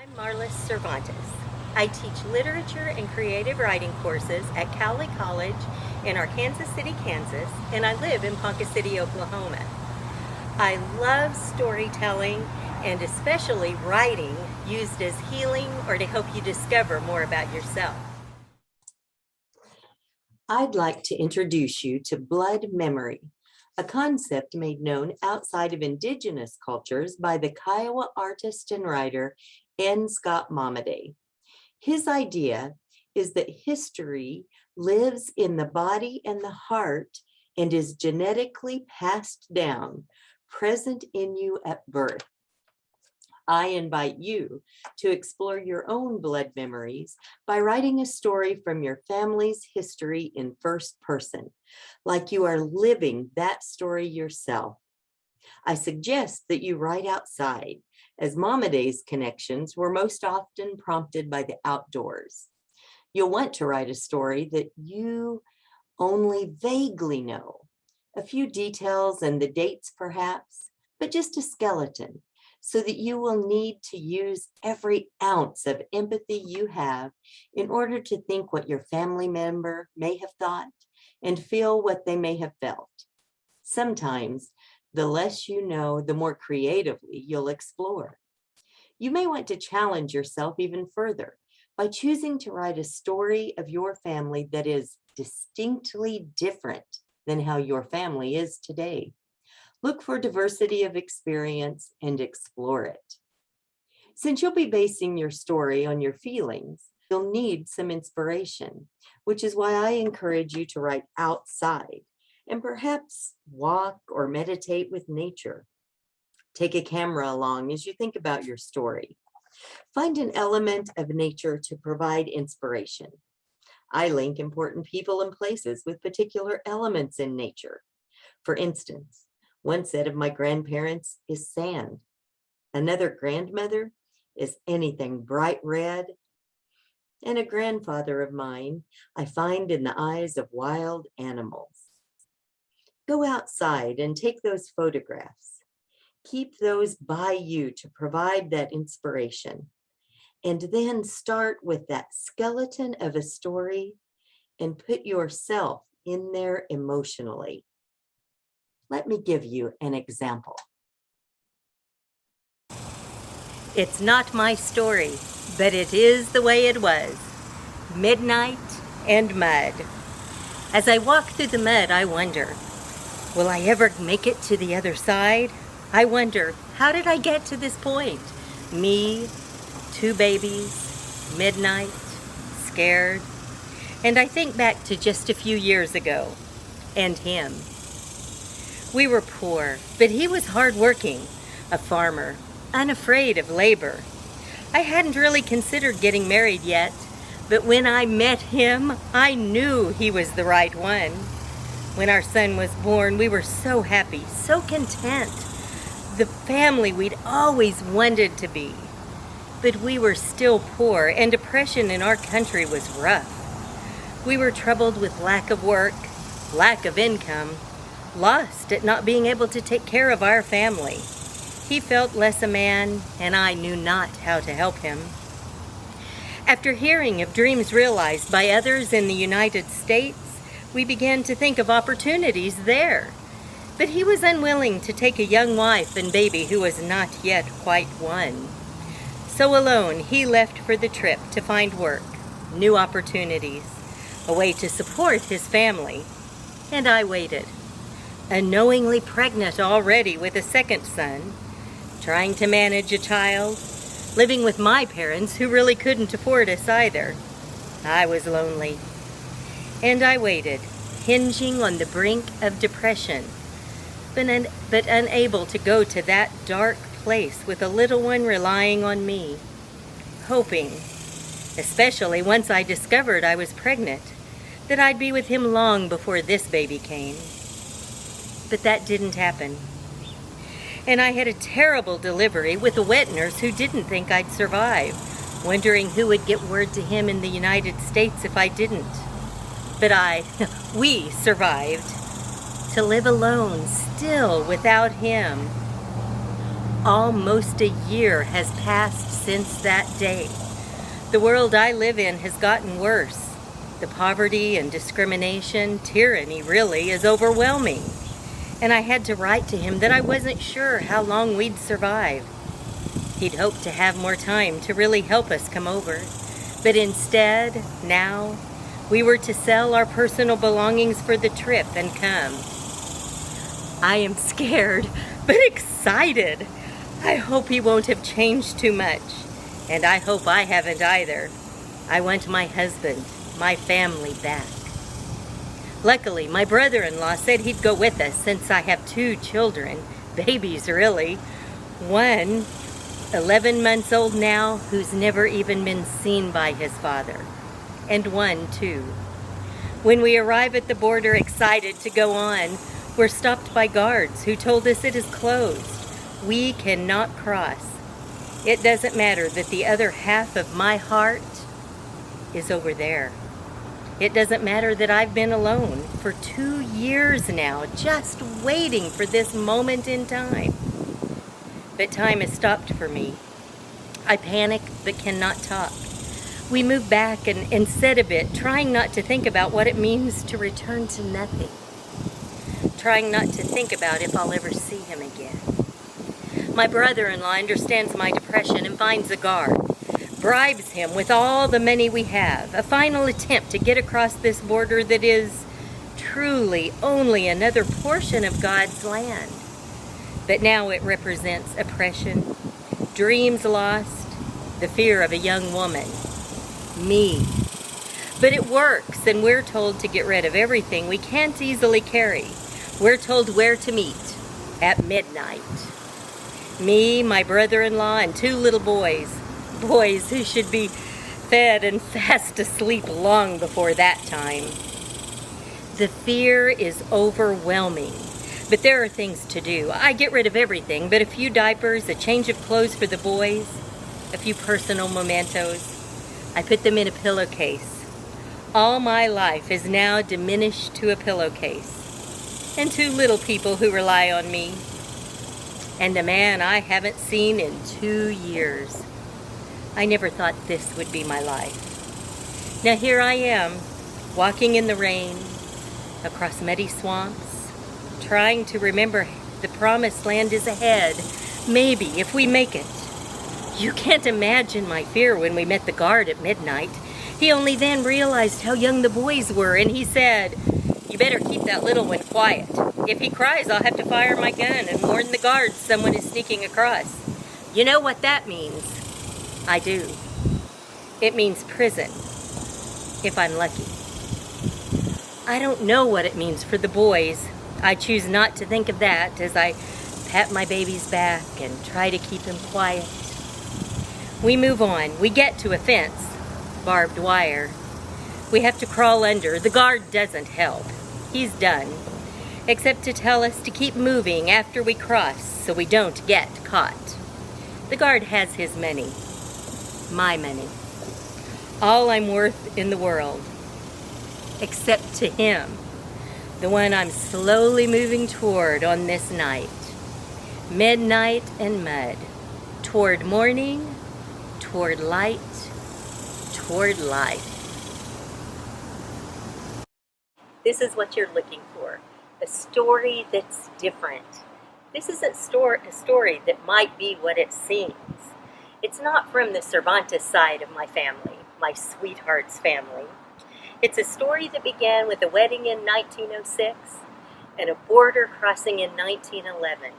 I'm Marlys Cervantes. I teach literature and creative writing courses at Cowley College in Arkansas City, Kansas, and I live in Ponca City, Oklahoma. I love storytelling and especially writing used as healing or to help you discover more about yourself. I'd like to introduce you to blood memory, a concept made known outside of Indigenous cultures by the Kiowa artist and writer N. Scott Momaday. His idea is that history lives in the body and the heart and is genetically passed down, present in you at birth. I invite you to explore your own blood memories by writing a story from your family's history in first person, like you are living that story yourself. I suggest that you write outside, as Momaday's connections were most often prompted by the outdoors. You'll want to write a story that you only vaguely know, a few details and the dates perhaps, but just a skeleton, so that you will need to use every ounce of empathy you have in order to think what your family member may have thought and feel what they may have felt. Sometimes, the less you know, the more creatively you'll explore. You may want to challenge yourself even further by choosing to write a story of your family that is distinctly different than how your family is today. Look for diversity of experience and explore it. Since you'll be basing your story on your feelings, you'll need some inspiration, which is why I encourage you to write outside and perhaps walk or meditate with nature. Take a camera along as you think about your story. Find an element of nature to provide inspiration. I link important people and places with particular elements in nature. For instance, one set of my grandparents is sand. Another grandmother is anything bright red. And a grandfather of mine I find in the eyes of wild animals. Go outside and take those photographs. Keep those by you to provide that inspiration. And then start with that skeleton of a story and put yourself in there emotionally. Let me give you an example. It's not my story, but it is the way it was. Midnight and mud. As I walk through the mud, I wonder, will I ever make it to the other side? I wonder, how did I get to this point? Me, two babies, midnight, scared. And I think back to just a few years ago, and him. We were poor, but he was hardworking, a farmer, unafraid of labor. I hadn't really considered getting married yet, but when I met him, I knew he was the right one. When our son was born, we were so happy, so content, the family we'd always wanted to be. But we were still poor, and depression in our country was rough. We were troubled with lack of work, lack of income, lost at not being able to take care of our family. He felt less a man, and I knew not how to help him. After hearing of dreams realized by others in the United States, we began to think of opportunities there. But he was unwilling to take a young wife and baby who was not yet quite one. So alone, he left for the trip to find work, new opportunities, a way to support his family. And I waited. Unknowingly pregnant already with a second son, trying to manage a child, living with my parents who really couldn't afford us either. I was lonely. And I waited, hinging on the brink of depression, but unable to go to that dark place with a little one relying on me, hoping, especially once I discovered I was pregnant, that I'd be with him long before this baby came. But that didn't happen. And I had a terrible delivery with a wet nurse who didn't think I'd survive, wondering who would get word to him in the United States if I didn't. But we survived. To live alone, still without him. Almost a year has passed since that day. The world I live in has gotten worse. The poverty and discrimination, tyranny really, is overwhelming. And I had to write to him that I wasn't sure how long we'd survive. He'd hoped to have more time to really help us come over. But instead, now, we were to sell our personal belongings for the trip and come. I am scared, but excited. I hope he won't have changed too much, and I hope I haven't either. I want my husband, my family back. Luckily, my brother-in-law said he'd go with us since I have 2 children, babies really. One, 11 months old now, who's never even been seen by his father, and one, too. When we arrive at the border excited to go on, we're stopped by guards who told us it is closed. We cannot cross. It doesn't matter that the other half of my heart is over there. It doesn't matter that I've been alone for 2 years now, just waiting for this moment in time. But time has stopped for me. I panic but cannot talk. We move back and sit a bit, trying not to think about what it means to return to nothing. Trying not to think about if I'll ever see him again. My brother-in-law understands my depression and finds a guard, bribes him with all the money we have, a final attempt to get across this border that is truly only another portion of God's land. But now it represents oppression, dreams lost, the fear of a young woman, me. But it works, and we're told to get rid of everything we can't easily carry. We're told where to meet, at midnight. Me, my brother-in-law, and 2 little boys who should be fed and fast asleep long before that time. The fear is overwhelming, but there are things to do. I get rid of everything, but a few diapers, a change of clothes for the boys, a few personal mementos. I put them in a pillowcase. All my life is now diminished to a pillowcase, and 2 little people who rely on me, and a man I haven't seen in 2 years. I never thought this would be my life. Now here I am, walking in the rain, across muddy swamps, trying to remember the promised land is ahead, maybe if we make it. You can't imagine my fear when we met the guard at midnight. He only then realized how young the boys were, and he said, "You better keep that little one quiet. If he cries, I'll have to fire my gun and warn the guards someone is sneaking across." You know what that means? I do. It means prison, if I'm lucky. I don't know what it means for the boys. I choose not to think of that as I pat my baby's back and try to keep him quiet. We move on. We get to a fence, barbed wire. We have to crawl under. The guard doesn't help. He's done, except to tell us to keep moving after we cross so we don't get caught. The guard has his money, my money, all I'm worth in the world, except to him, the one I'm slowly moving toward on this night. Midnight and mud, toward morning, toward light, toward life. This is what you're looking for, a story that's different. This isn't a story that might be what it seems. It's not from the Cervantes side of my family, my sweetheart's family. It's a story that began with a wedding in 1906 and a border crossing in 1911,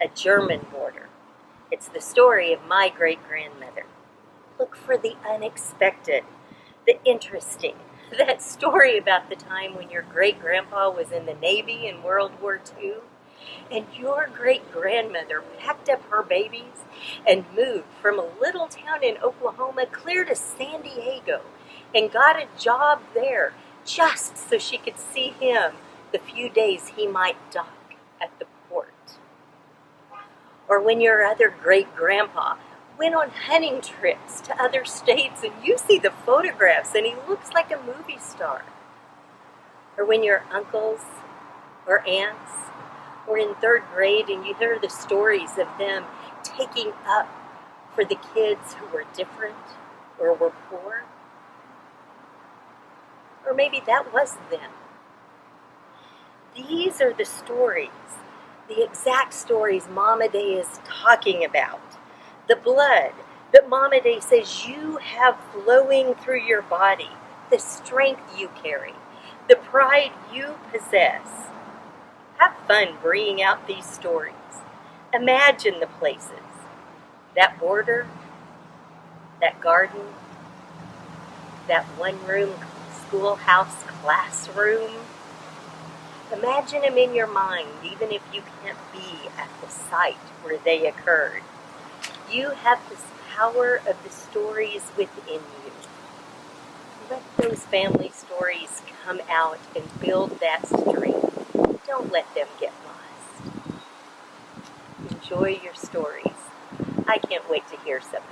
a German border. It's the story of my great-grandmother. Look for the unexpected, the interesting, that story about the time when your great-grandpa was in the Navy in World War II, and your great-grandmother packed up her babies and moved from a little town in Oklahoma clear to San Diego and got a job there just so she could see him the few days he might dock at the port. Or when your other great-grandpa went on hunting trips to other states and you see the photographs and he looks like a movie star. Or when your uncles or aunts were in 3rd grade and you hear the stories of them taking up for the kids who were different or were poor? Or maybe that was them. These are the stories, the exact stories Momaday is talking about. The blood that Momaday says you have flowing through your body, the strength you carry, the pride you possess. Have fun bringing out these stories. Imagine the places, that border, that garden, that one-room schoolhouse classroom. Imagine them in your mind, even if you can't be at the site where they occurred. You have this power of the stories within you. Let those family stories come out and build that strength. Don't let them get lost. Enjoy your stories. I can't wait to hear some.